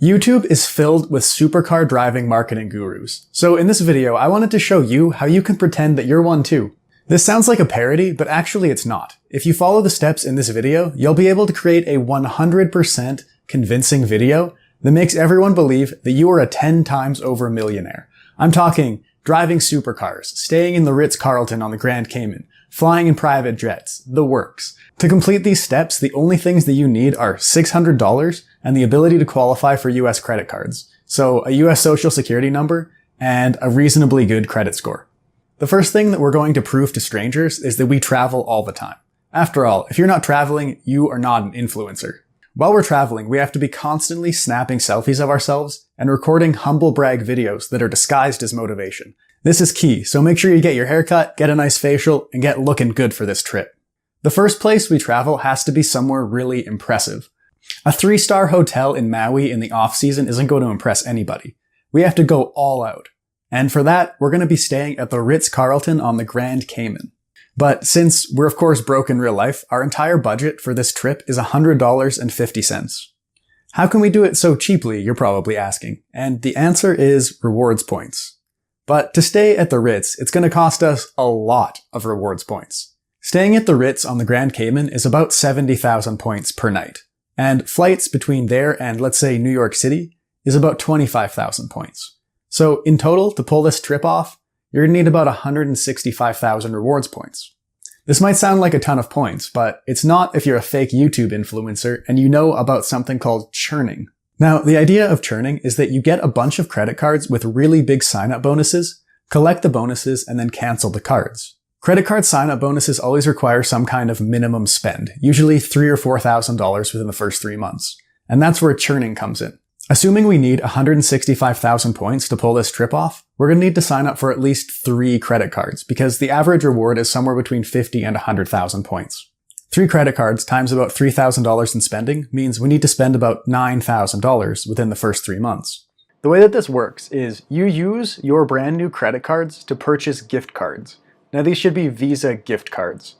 YouTube is filled with supercar driving marketing gurus. So in this video, I wanted to show you how you can pretend that you're one too. This sounds like a parody, but actually it's not. If you follow the steps in this video, you'll be able to create a 100% convincing video that makes everyone believe that you are a 10 times over millionaire. I'm talking driving supercars, staying in the Ritz-Carlton on the Grand Cayman, flying in private jets, the works. To complete these steps, the only things that you need are $600 and the ability to qualify for US credit cards. So a US social security number and a reasonably good credit score. The first thing that we're going to prove to strangers is that we travel all the time. After all, if you're not traveling, you are not an influencer. While we're traveling, we have to be constantly snapping selfies of ourselves and recording humble brag videos that are disguised as motivation. This is key, so make sure you get your haircut, get a nice facial, and get looking good for this trip. The first place we travel has to be somewhere really impressive. A 3-star hotel in Maui in the off-season isn't going to impress anybody. We have to go all out. And for that, we're going to be staying at the Ritz-Carlton on the Grand Cayman. But since we're of course broke in real life, our entire budget for this trip is $100.50. How can we do it so cheaply, you're probably asking? And the answer is rewards points. But to stay at the Ritz, it's going to cost us a lot of rewards points. Staying at the Ritz on the Grand Cayman is about 70,000 points per night. And flights between there and, let's say, New York City is about 25,000 points. So in total, to pull this trip off, you're going to need about 165,000 rewards points. This might sound like a ton of points, but it's not if you're a fake YouTube influencer and you know about something called churning. Now, the idea of churning is that you get a bunch of credit cards with really big sign-up bonuses, collect the bonuses, and then cancel the cards. Credit card sign-up bonuses always require some kind of minimum spend, usually $3,000 or $4,000 within the first 3 months. And that's where churning comes in. Assuming we need 165,000 points to pull this trip off, we're going to need to sign up for at least 3 credit cards, because the average reward is somewhere between 50 and 100,000 points. 3 credit cards times about $3,000 in spending means we need to spend about $9,000 within the first 3 months. The way that this works is you use your brand new credit cards to purchase gift cards. Now these should be Visa gift cards.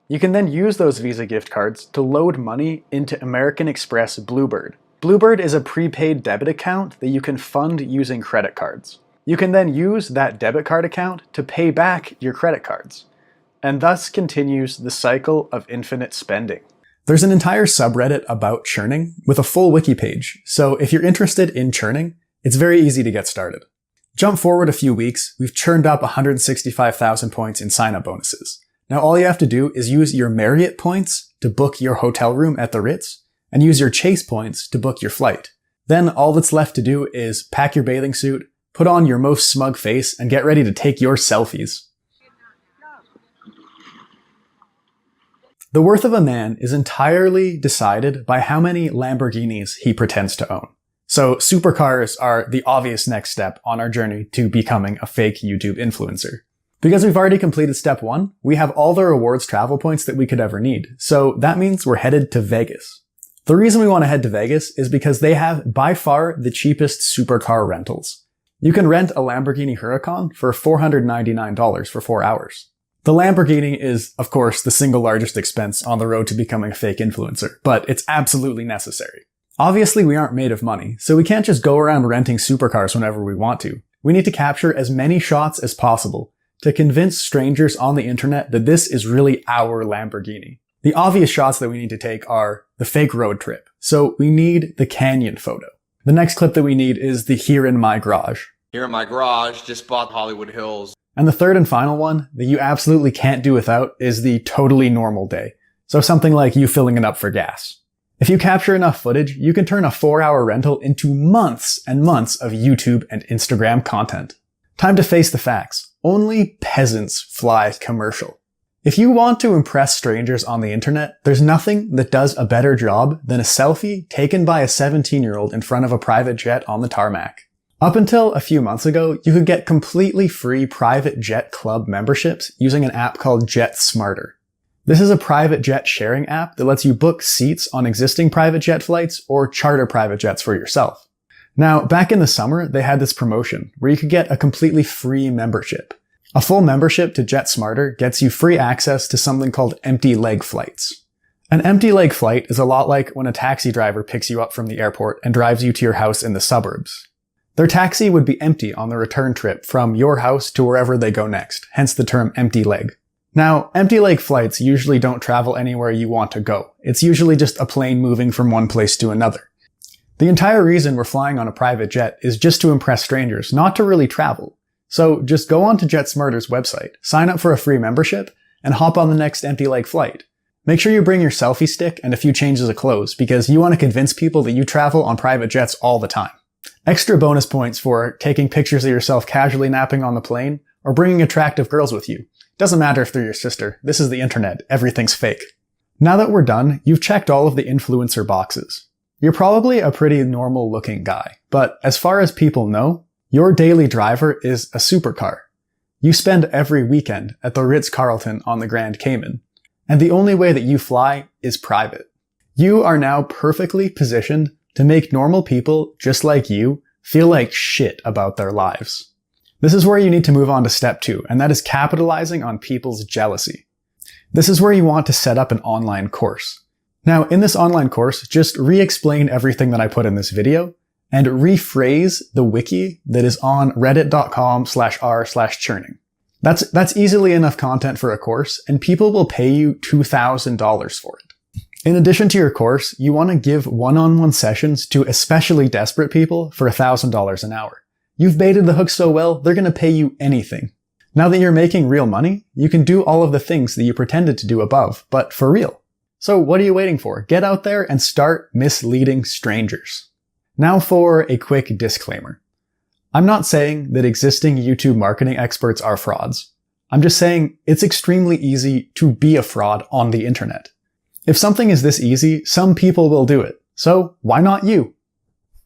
You can then use those Visa gift cards to load money into American Express Bluebird. Bluebird is a prepaid debit account that you can fund using credit cards. You can then use that debit card account to pay back your credit cards. And thus continues the cycle of infinite spending. There's an entire subreddit about churning with a full wiki page, so if you're interested in churning, it's very easy to get started. Jump forward a few weeks, we've churned up 165,000 points in sign-up bonuses. Now all you have to do is use your Marriott points to book your hotel room at the Ritz, and use your Chase points to book your flight. Then all that's left to do is pack your bathing suit, put on your most smug face, and get ready to take your selfies. The worth of a man is entirely decided by how many Lamborghinis he pretends to own. So supercars are the obvious next step on our journey to becoming a fake YouTube influencer. Because we've already completed step 1, we have all the rewards travel points that we could ever need. So that means we're headed to Vegas. The reason we want to head to Vegas is because they have by far the cheapest supercar rentals. You can rent a Lamborghini Huracan for $499 for 4 hours. The Lamborghini is, of course, the single largest expense on the road to becoming a fake influencer, but it's absolutely necessary. Obviously, we aren't made of money, so we can't just go around renting supercars whenever we want to. We need to capture as many shots as possible to convince strangers on the internet that this is really our Lamborghini. The obvious shots that we need to take are the fake road trip, so we need the canyon photo. The next clip that we need is the here in my garage. Here in my garage, just bought Hollywood Hills. And the third and final one that you absolutely can't do without is the totally normal day. So something like you filling it up for gas. If you capture enough footage, you can turn a 4-hour rental into months and months of YouTube and Instagram content. Time to face the facts. Only peasants fly commercial. If you want to impress strangers on the internet, there's nothing that does a better job than a selfie taken by a 17-year-old in front of a private jet on the tarmac. Up until a few months ago, you could get completely free private jet club memberships using an app called Jet Smarter. This is a private jet sharing app that lets you book seats on existing private jet flights or charter private jets for yourself. Now, back in the summer, they had this promotion where you could get a completely free membership. A full membership to Jet Smarter gets you free access to something called empty leg flights. An empty leg flight is a lot like when a taxi driver picks you up from the airport and drives you to your house in the suburbs. Their taxi would be empty on the return trip from your house to wherever they go next, hence the term empty leg. Now, empty leg flights usually don't travel anywhere you want to go. It's usually just a plane moving from one place to another. The entire reason we're flying on a private jet is just to impress strangers, not to really travel. So just go on to JetSmarter's website, sign up for a free membership, and hop on the next empty leg flight. Make sure you bring your selfie stick and a few changes of clothes because you want to convince people that you travel on private jets all the time. Extra bonus points for taking pictures of yourself casually napping on the plane or bringing attractive girls with you. Doesn't matter if they're your sister. This is the internet. Everything's fake. Now that we're done, you've checked all of the influencer boxes. You're probably a pretty normal looking guy, but as far as people know, your daily driver is a supercar. You spend every weekend at the Ritz-Carlton on the Grand Cayman. And the only way that you fly is private. You are now perfectly positioned to make normal people just like you feel like shit about their lives. This is where you need to move on to step 2, and that is capitalizing on people's jealousy. This is where you want to set up an online course. Now, in this online course, just re-explain everything that I put in this video and rephrase the wiki that is on reddit.com/r/churning. That's easily enough content for a course, and people will pay you $2,000 for it. In addition to your course, you want to give one-on-one sessions to especially desperate people for $1,000 an hour. You've baited the hook so well, they're going to pay you anything. Now that you're making real money, you can do all of the things that you pretended to do above, but for real. So what are you waiting for? Get out there and start misleading strangers. Now for a quick disclaimer. I'm not saying that existing YouTube marketing experts are frauds. I'm just saying it's extremely easy to be a fraud on the internet. If something is this easy, some people will do it. So why not you?